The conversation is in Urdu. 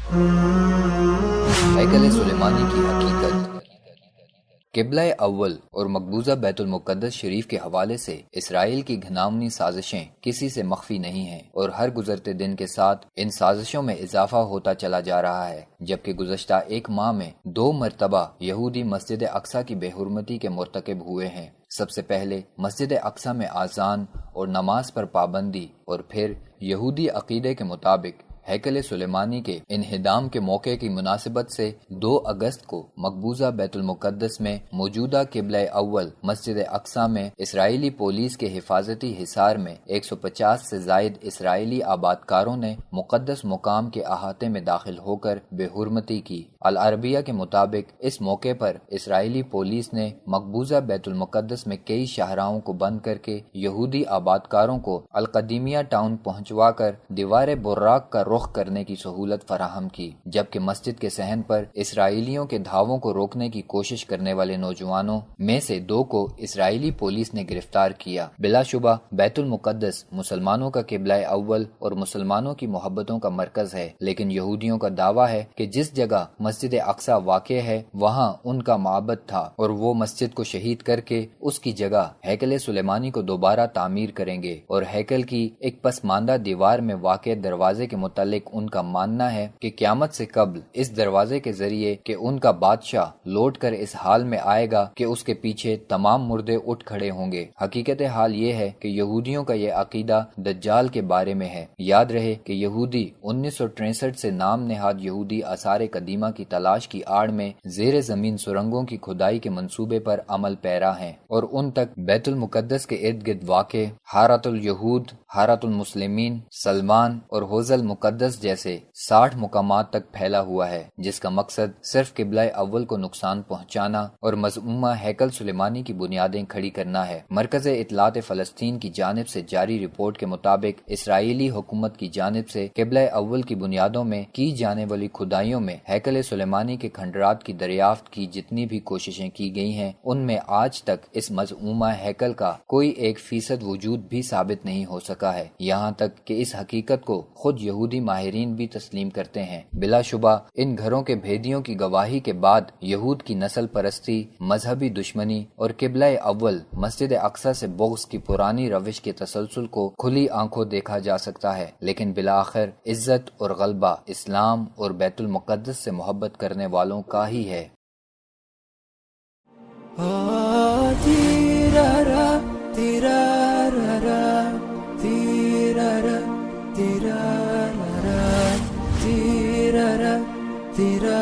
ہیکل سلیمانی کی حقیقت۔ قبلہ اول اور مقبوضہ بیت المقدس شریف کے حوالے سے اسرائیل کی گھناؤنی سازشیں کسی سے مخفی نہیں ہیں، اور ہر گزرتے دن کے ساتھ ان سازشوں میں اضافہ ہوتا چلا جا رہا ہے، جبکہ گزشتہ ایک ماہ میں 2 مرتبہ یہودی مسجد اقصی کی بے حرمتی کے مرتکب ہوئے ہیں۔ سب سے پہلے مسجد اقصی میں اذان اور نماز پر پابندی، اور پھر یہودی عقیدے کے مطابق ہیکل سلیمانی کے انہدام کے موقع کی مناسبت سے 2 اگست کو مقبوضہ بیت المقدس میں موجودہ قبلہ اول مسجد اقصی میں اسرائیلی پولیس کے حفاظتی حصار میں 150 سے زائد اسرائیلی آبادکاروں نے مقدس مقام کے احاطے میں داخل ہو کر بے حرمتی کی۔ العربیہ کے مطابق اس موقع پر اسرائیلی پولیس نے مقبوضہ بیت المقدس میں کئی شاہراہوں کو بند کر کے یہودی آبادکاروں کو القدیمیہ ٹاؤن پہنچوا کر دیوار براق کا رخ کرنے کی سہولت فراہم کی، جبکہ مسجد کے صحن پر اسرائیلیوں کے دھاووں کو روکنے کی کوشش کرنے والے نوجوانوں میں سے 2 کو اسرائیلی پولیس نے گرفتار کیا۔ بلا شبہ بیت المقدس مسلمانوں کا قبلہ اول اور مسلمانوں کی محبتوں کا مرکز ہے، لیکن یہودیوں کا دعویٰ ہے کہ جس جگہ مسجد اقصی واقع ہے وہاں ان کا معبد تھا، اور وہ مسجد کو شہید کر کے اس کی جگہ ہیکل سلیمانی کو دوبارہ تعمیر کریں گے، اور ہیکل کی ایک پسماندہ دیوار میں واقع دروازے کے متعلق ان کا ماننا ہے کہ قیامت سے قبل اس دروازے کے ذریعے کہ ان کا بادشاہ لوٹ کر اس حال میں آئے گا کہ اس کے پیچھے تمام مردے اٹھ کھڑے ہوں گے۔ حقیقت حال یہ ہے کہ یہودیوں کا یہ عقیدہ دجال کے بارے میں ہے۔ یاد رہے کہ یہودی 1963 سے نام نہاد یہودی آثار قدیمہ کی تلاش کی آڑ میں زیر زمین سرنگوں کی کھدائی کے منصوبے پر عمل پیرا ہیں، اور ان تک بیت المقدس کے ارد گرد واقع حارۃ الیہود، حارۃ المسلمین، سلمان اور حوض المقدس جیسے 60 مقامات تک پھیلا ہوا ہے، جس کا مقصد صرف قبلہ اول کو نقصان پہنچانا اور مذمومہ ہیکل سلیمانی کی بنیادیں کھڑی کرنا ہے۔ مرکز اطلاعات فلسطین کی جانب سے جاری رپورٹ کے مطابق اسرائیلی حکومت کی جانب سے قبلہ اول کی بنیادوں میں کی جانے والی کھدائیوں میں ہیکل سلیمانی کے کھنڈرات کی دریافت کی جتنی بھی کوششیں کی گئی ہیں، ان میں آج تک اس مذمومہ ہیکل کا کوئی 1% وجود بھی ثابت نہیں ہو سکا ہے، یہاں تک کہ اس حقیقت کو خود یہودی ماہرین بھی تسلیم کرتے ہیں۔ بلا شبہ ان گھروں کے بھیدیوں کی گواہی کے بعد یہود کی نسل پرستی، مذہبی دشمنی اور قبلہ اول مسجد اقصی سے بغض کی پرانی روش کے تسلسل کو کھلی آنکھوں دیکھا جا سکتا ہے، لیکن بالآخر عزت اور غلبہ اسلام اور بیت المقدس سے محبت کرنے والوں کا ہی ہے۔ تیرا